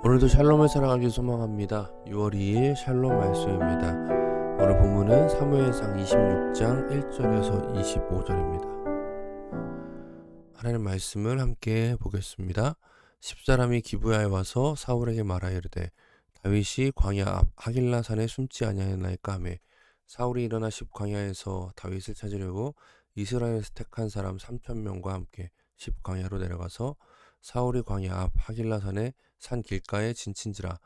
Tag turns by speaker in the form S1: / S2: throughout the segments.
S1: 오늘도 샬롬을 살아가길 소망합니다. 6월 2일 샬롬 말씀입니다. 오늘 본문은 사무엘상 26장 1절에서 25절입니다. 하나님 말씀을 함께 보겠습니다. 10사람이 기브야에 와서 사울에게 말하여 이르되 다윗이 광야 앞 하길라 산에 숨지 아니하였나이까 하매 사울이 일어나 십광야에서 다윗을 찾으려고 이스라엘에서 택한 사람 3,000명과 함께 십광야로 내려가서 사울이 광야 앞 하길라 산에 산 길가에 진친지라.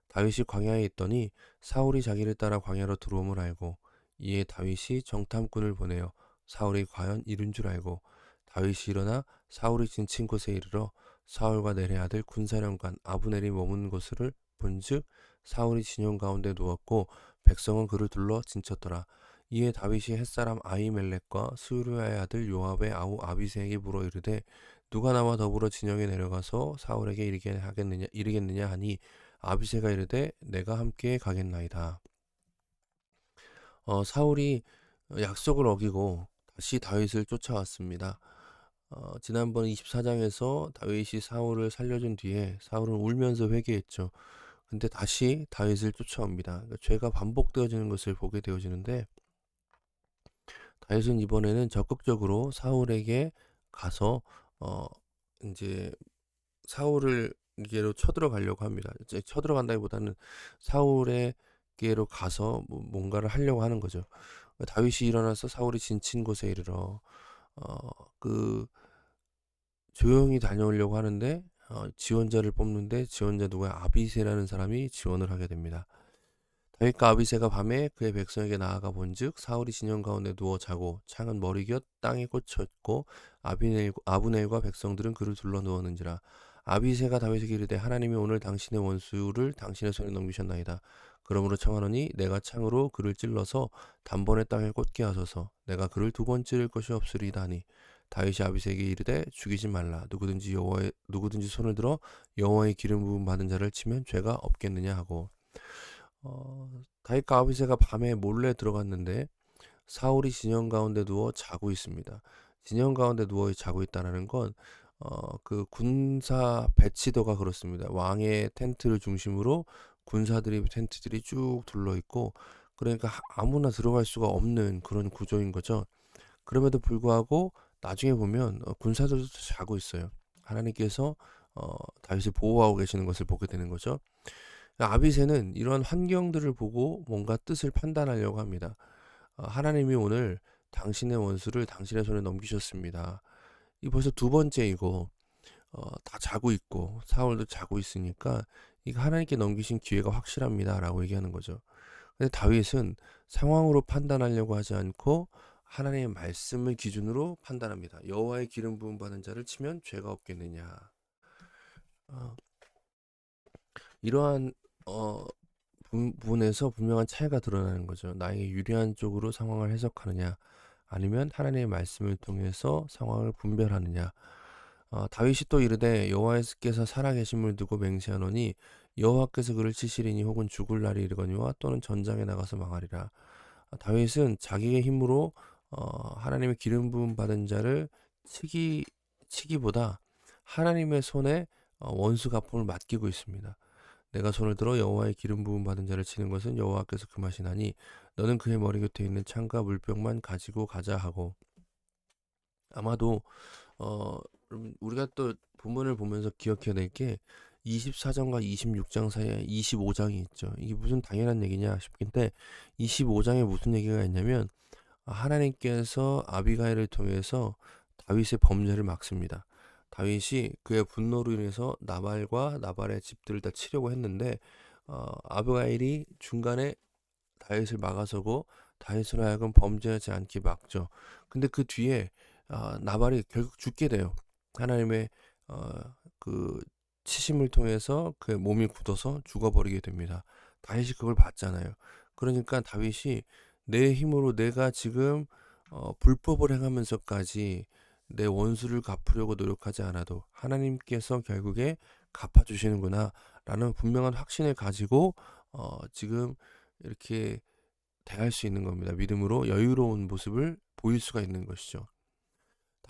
S1: 다윗이 광야에 있더니 사울이 자기를 따라 광야로 들어옴을 알고 이에 다윗이 정탐꾼을 보내어 사울이 과연 이른 줄 알고 다윗이 일어나 사울이 진친 곳에 이르러 사울과 내레 아들 군사령관 아브넬이 머문 곳을 본즉 사울이 진영 가운데 누웠고 백성은 그를 둘러 진쳤더라. 이에 다윗이 햇사람 아히멜렉과 스루야의 아들 요압의 아우 아비새에게 물어 이르되 누가 나와 더불어 진영에 내려가서 사울에게 이르겠느냐 하니 아비새가 이르되 내가 함께 가겠나이다. 사울이 약속을 어기고 다시 다윗을 쫓아왔습니다. 지난번 24장에서 다윗이 사울을 살려준 뒤에 사울은 울면서 회개했죠. 근데 다시 다윗을 쫓아옵니다. 그러니까 죄가 반복되어지는 것을 보게 되어지는데 다윗은 이번에는 적극적으로 사울에게 가서 이제 사울에게로 쳐들어가려고 합니다. 이제 쳐들어간다기보다는 사울에게로 가서 뭔가를 하려고 하는 거죠. 다윗이 일어나서 사울이 진친 곳에 이르러 그 조용히 다녀오려고 하는데 지원자를 뽑는데 지원자 누구야? 아비새라는 사람이 지원을 하게 됩니다. 다윗과 아비새가 밤에 그의 백성에게 나아가 본즉 사울이 진영 가운데 누워 자고 창은 머리 곁 땅에 꽂혀 있고 아브넬과 백성들은 그를 둘러 누웠는지라. 아비새가 다윗에게 이르되 하나님이 오늘 당신의 원수를 당신의 손에 넘기셨나이다. 그러므로 청하노니 내가 창으로 그를 찔러서 단번에 땅에 꽂게 하소서. 내가 그를 두 번 찌를 것이 없으리다 하니 다윗이 아비새에게 이르되 죽이지 말라. 누구든지 손을 들어 여호와의 기름 부음 받은 자를 치면 죄가 없겠느냐 하고. 다윗과 아비새가 밤에 몰래 들어갔는데 사울이 진영 가운데 누워 자고 있습니다. 진영 가운데 누워 자고 있다는 건 그 군사 배치도가 그렇습니다. 왕의 텐트를 중심으로 텐트들이 쭉 둘러 있고, 그러니까 아무나 들어갈 수가 없는 그런 구조인 거죠. 그럼에도 불구하고 나중에 보면 군사들도 자고 있어요. 하나님께서 다윗을 보호하고 계시는 것을 보게 되는 거죠. 아비새는 이런 환경들을 보고 뭔가 뜻을 판단하려고 합니다. 하나님이 오늘 당신의 원수를 당신의 손에 넘기셨습니다. 이 벌써 두 번째이고 다 자고 있고 사울도 자고 있으니까 이거 하나님께 넘기신 기회가 확실합니다라고 얘기하는 거죠. 근데 다윗은 상황으로 판단하려고 하지 않고 하나님의 말씀을 기준으로 판단합니다. 여호와의 기름 부음 받은 자를 치면 죄가 없겠느냐. 어, 이러한 어, 부분에서 분명한 차이가 드러나는 거죠. 나에게 유리한 쪽으로 상황을 해석하느냐, 아니면 하나님의 말씀을 통해서 상황을 분별하느냐. 다윗이 또 이르되 여호와께서 살아계심을 두고 맹세하노니 여호와께서 그를 치시리니 혹은 죽을 날이 이르거니와 또는 전장에 나가서 망하리라. 다윗은 자기의 힘으로 하나님의 기름 부음 받은 자를 치기보다 하나님의 손에 원수 갚음을 맡기고 있습니다. 내가 손을 들어 여호와의 기름 부음 받은 자를 치는 것은 여호와께서 금하시나니 너는 그의 머리 곁에 있는 창과 물병만 가지고 가자 하고. 아마도 우리가 또 본문을 보면서 기억해야 될 게 24장과 26장 사이에 25장이 있죠. 이게 무슨 당연한 얘기냐 싶긴데 25장에 무슨 얘기가 있냐면 하나님께서 아비가일을 통해서 다윗의 범죄를 막습니다. 다윗이 그의 분노로 인해서 나발과 나발의 집들을 다 치려고 했는데 아비가일이 중간에 다윗을 막아서고 다윗을 하여금 범죄하지 않게 막죠. 근데 그 뒤에 나발이 결국 죽게 돼요. 하나님의 어, 그 치심을 통해서 그 몸이 굳어서 죽어버리게 됩니다. 다윗이 그걸 봤잖아요. 그러니까 다윗이 내 힘으로 내가 지금 불법을 행하면서까지 내 원수를 갚으려고 노력하지 않아도 하나님께서 결국에 갚아주시는구나 라는 분명한 확신을 가지고 지금 이렇게 대할 수 있는 겁니다. 믿음으로 여유로운 모습을 보일 수가 있는 것이죠.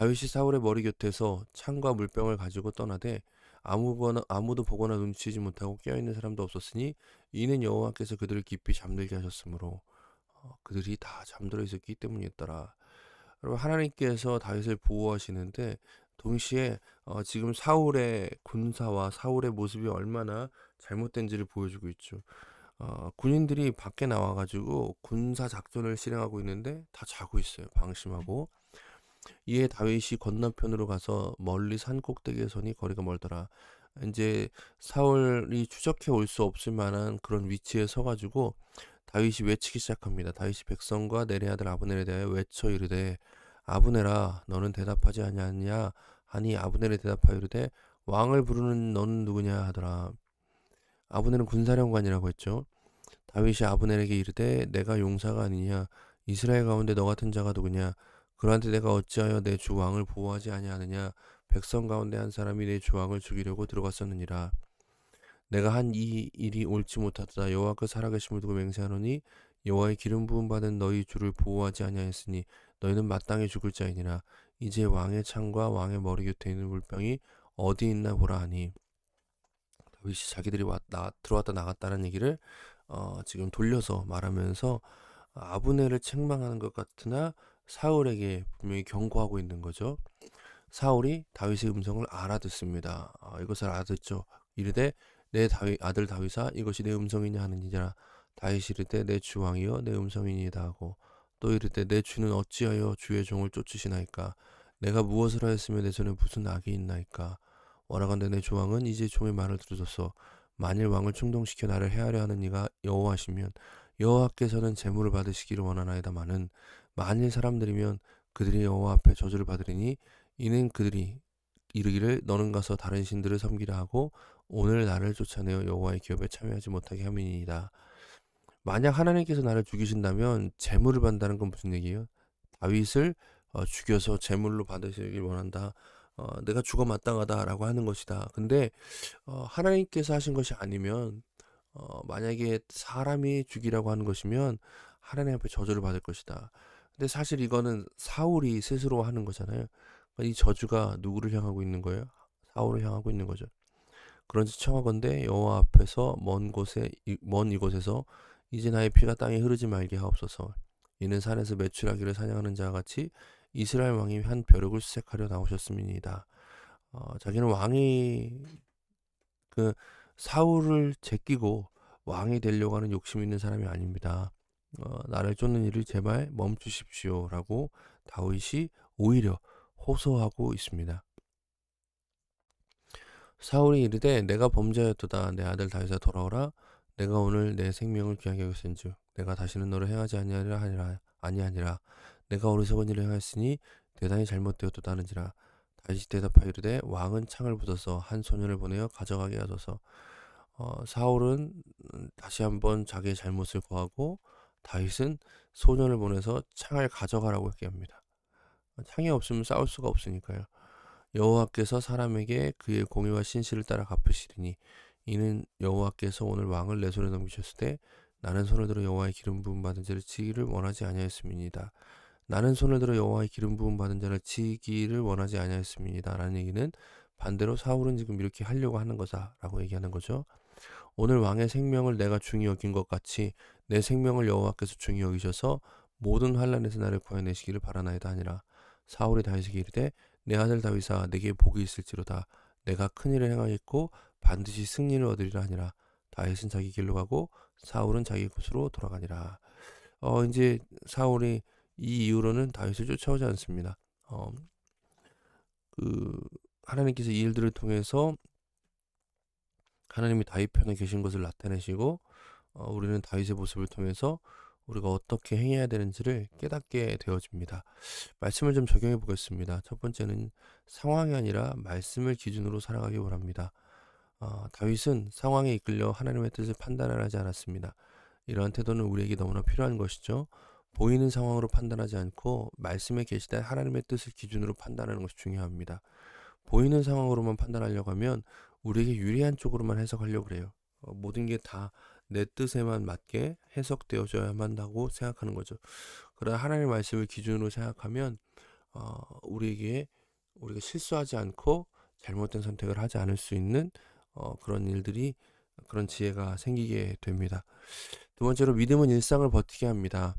S1: 다윗이 사울의 머리 곁에서 창과 물병을 가지고 떠나되 아무도 보거나 눈치채지 못하고 깨어있는 사람도 없었으니 이는 여호와께서 그들을 깊이 잠들게 하셨으므로 그들이 다 잠들어 있었기 때문이었더라. 여러분, 하나님께서 다윗을 보호하시는데 동시에 지금 사울의 군사와 사울의 모습이 얼마나 잘못된지를 보여주고 있죠. 군인들이 밖에 나와 가지고 군사 작전을 실행하고 있는데 다 자고 있어요. 방심하고. 이에 다윗이 건너편으로 가서 멀리 산 꼭대기에 서니 거리가 멀더라. 이제 사울이 추적해 올 수 없을 만한 그런 위치에 서 가지고 다윗이 외치기 시작합니다. 다윗이 백성과 내레 아들 아브넬에 대하여 외쳐 이르되 아브넬아 너는 대답하지 아니하냐 하니 아브넬이 대답하여 이르되 왕을 부르는 너는 누구냐 하더라. 아브넬은 군사령관이라고 했죠. 다윗이 아브넬에게 이르되 내가 용사가 아니냐 이스라엘 가운데 너 같은 자가 누구냐 그러한테 내가 어찌하여 내 주 왕을 보호하지 아니하느냐 백성 가운데 한 사람이 내 주 왕을 죽이려고 들어갔었느니라. 내가 한 이 일이 옳지 못하도다. 여호와께 살아계심을 두고 맹세하노니 여호와의 기름 부음 받은 너희 주를 보호하지 아니하였으니 너희는 마땅히 죽을 자이니라. 이제 왕의 창과 왕의 머리 곁에 있는 물병이 어디 있나 보라 하니 다윗이 자기들이 들어왔다 나갔다는 얘기를 지금 돌려서 말하면서 아브넬을 책망하는 것 같으나 사울에게 분명히 경고하고 있는 거죠. 사울이 다윗의 음성을 알아듣습니다. 이것을 알아듣죠. 이르되 내 아들 다윗아 이것이 내 음성이냐 하느니라. 다윗이 이르되 내 주 왕이여 내 음성이니이다 하고 또 이르되 내 주는 어찌하여 주의 종을 쫓으시나이까 내가 무엇을 하였으며 내 손에 무슨 악이 있나이까 원하건대 내 주 왕은 이제 종의 말을 들으소서. 만일 왕을 충동시켜 나를 해하려 하는 이가 여호와시면 여호와께서는 재물을 받으시기를 원하나이다마는 만일 사람들이면 그들이 여호와 앞에 저주를 받으리니 이는 그들이 이르기를 너는 가서 다른 신들을 섬기라 하고 오늘 나를 쫓아내어 여호와의 기업에 참여하지 못하게 함이니이다. 만약 하나님께서 나를 죽이신다면 재물을 받는다는 건 무슨 얘기예요? 다윗을 죽여서 재물로 받으시길 원한다. 내가 죽어 마땅하다라고 하는 것이다. 근데 하나님께서 하신 것이 아니면 만약에 사람이 죽이라고 하는 것이면 하나님 앞에 저주를 받을 것이다. 근데 사실 이거는 사울이 스스로 하는 거잖아요. 그러니까 이 저주가 누구를 향하고 있는 거예요? 사울을 향하고 있는 거죠. 그런지 청하건대 여호와 앞에서 먼 이곳에서 이제 나의 피가 땅에 흐르지 말게 하옵소서. 이는 산에서 매출하기를 사냥하는 자와 같이 이스라엘 왕이 한 벼룩을 수색하려 나오셨음이니이다. 자기는 왕이 그 사울을 제끼고 왕이 되려고 하는 욕심 있는 사람이 아닙니다. 나를 쫓는 일을 제발 멈추십시오라고 다윗이 오히려 호소하고 있습니다. 사울이 이르되 내가 범죄하였도다. 내 아들 다윗아 돌아오라. 내가 오늘 내 생명을 귀하게 여겼은즉 내가 다시는 너를 행하지 아니하니라. 내가 어리석은 일을 행하였으니 대단히 잘못되었도다 하는지라. 다윗이 대답하여 이르되 왕은 창을 부숴서 한 소년을 보내어 가져가게 하소서. 사울은 다시 한번 자기의 잘못을 고하고 다윗은 소년을 보내서 창을 가져가라고 얘기합니다. 창이 없으면 싸울 수가 없으니까요. 여호와께서 사람에게 그의 공의와 신실을 따라 갚으시리니 이는 여호와께서 오늘 왕을 내 손에 넘기셨을 때 나는 손을 들어 여호와의 기름 부음 받은 자를 치기를 원하지 아니하였음이니이다. 나는 손을 들어 여호와의 기름 부음 받은 자를 치기를 원하지 아니하였음이니이다. 라는 얘기는 반대로 사울은 지금 이렇게 하려고 하는 거다라고 얘기하는 거죠. 오늘 왕의 생명을 내가 중히 여긴 것 같이 내 생명을 여호와께서 중히 여기셔서 모든 환난에서 나를 구해내시기를 바라나이다 하니라. 사울이 다윗에게 이르되 내 아들 다윗아 내게 복이 있을지로다. 내가 큰 일을 행하겠고 반드시 승리를 얻으리라 하니라. 다윗은 자기 길로 가고 사울은 자기 곳으로 돌아가니라. 이제 사울이 이 이후로는 다윗을 쫓아오지 않습니다. 그 하나님께서 이 일들을 통해서 하나님이 다윗 편에 계신 것을 나타내시고 우리는 다윗의 모습을 통해서 우리가 어떻게 행해야 되는지를 깨닫게 되어집니다. 말씀을 좀 적용해 보겠습니다. 첫 번째는 상황이 아니라 말씀을 기준으로 살아가기 원합니다. 다윗은 상황에 이끌려 하나님의 뜻을 판단하지 않았습니다. 이러한 태도는 우리에게 너무나 필요한 것이죠. 보이는 상황으로 판단하지 않고 말씀에 계시된 하나님의 뜻을 기준으로 판단하는 것이 중요합니다. 보이는 상황으로만 판단하려고 하면 우리에게 유리한 쪽으로만 해석하려고 그래요. 모든 게 다 내 뜻에만 맞게 해석되어져야만 한다고 생각하는 거죠. 그러나 하나님의 말씀을 기준으로 생각하면 우리에게 우리가 실수하지 않고 잘못된 선택을 하지 않을 수 있는 그런 일들이 그런 지혜가 생기게 됩니다. 두 번째로 믿음은 일상을 버티게 합니다.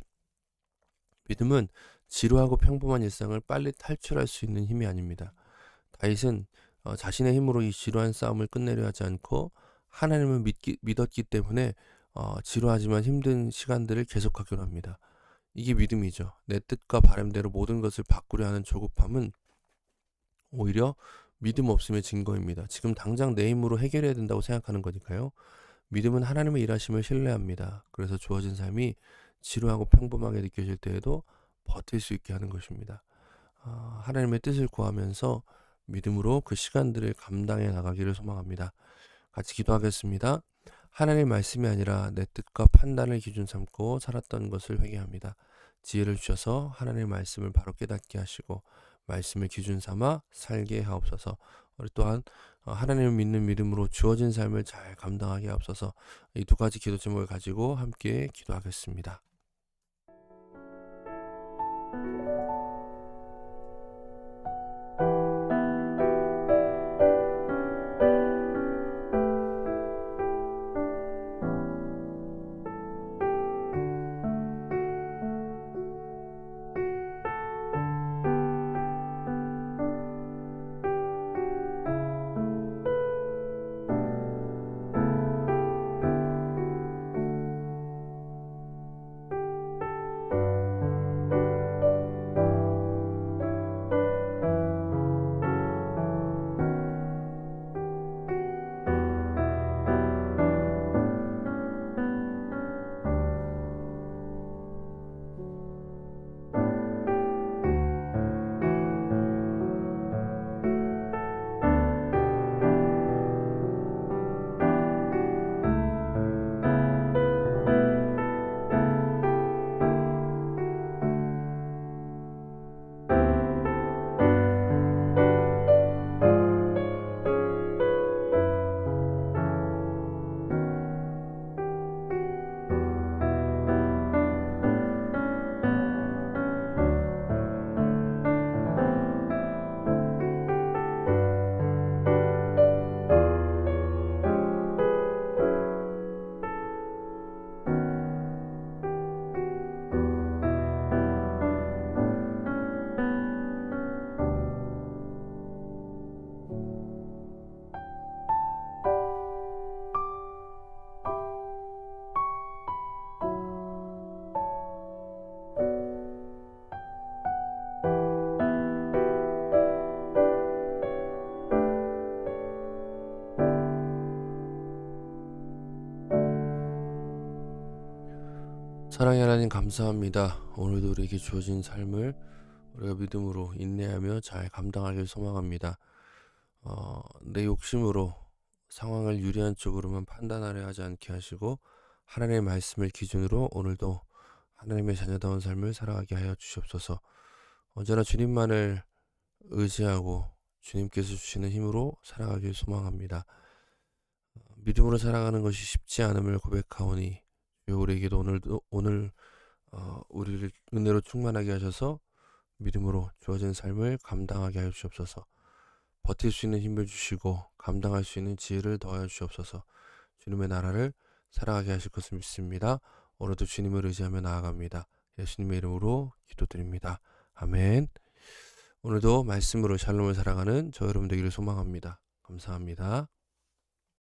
S1: 믿음은 지루하고 평범한 일상을 빨리 탈출할 수 있는 힘이 아닙니다. 다윗은 자신의 힘으로 이 지루한 싸움을 끝내려 하지 않고 하나님을 믿었기 때문에 지루하지만 힘든 시간들을 계속하기로 합니다. 이게 믿음이죠. 내 뜻과 바람대로 모든 것을 바꾸려 하는 조급함은 오히려 믿음 없음의 증거입니다. 지금 당장 내 힘으로 해결해야 된다고 생각하는 거니까요. 믿음은 하나님의 일하심을 신뢰합니다. 그래서 주어진 삶이 지루하고 평범하게 느껴질 때에도 버틸 수 있게 하는 것입니다. 하나님의 뜻을 구하면서 믿음으로 그 시간들을 감당해 나가기를 소망합니다. 같이 기도하겠습니다. 하나님의 말씀이 아니라 내 뜻과 판단을 기준 삼고 살았던 것을 회개합니다. 지혜를 주셔서 하나님의 말씀을 바로 깨닫게 하시고 말씀을 기준 삼아 살게 하옵소서. 우리 또한 하나님을 믿는 믿음으로 주어진 삶을 잘 감당하게 하옵소서. 이 두 가지 기도 제목을 가지고 함께 기도하겠습니다. 사랑의 하나님 감사합니다. 오늘도 우리에게 주어진 삶을 우리가 믿음으로 인내하며 잘 감당하길 소망합니다. 내 욕심으로 상황을 유리한 쪽으로만 판단하려 하지 않게 하시고 하나님의 말씀을 기준으로 오늘도 하나님의 자녀다운 삶을 살아가게 하여 주시옵소서. 언제나 주님만을 의지하고 주님께서 주시는 힘으로 살아가길 소망합니다. 믿음으로 살아가는 것이 쉽지 않음을 고백하오니 주여 우리에게도 오늘 우리를 은혜로 충만하게 하셔서 믿음으로 주어진 삶을 감당하게 하여 주시옵소서. 버틸 수 있는 힘을 주시고 감당할 수 있는 지혜를 더하여 주시옵소서. 주님의 나라를 살아가게 하실 것을 믿습니다. 오늘도 주님을 의지하며 나아갑니다. 예수님의 이름으로 기도드립니다. 아멘. 오늘도 말씀으로 샬롬을 살아가는 저 여러분 되기를 소망합니다. 감사합니다.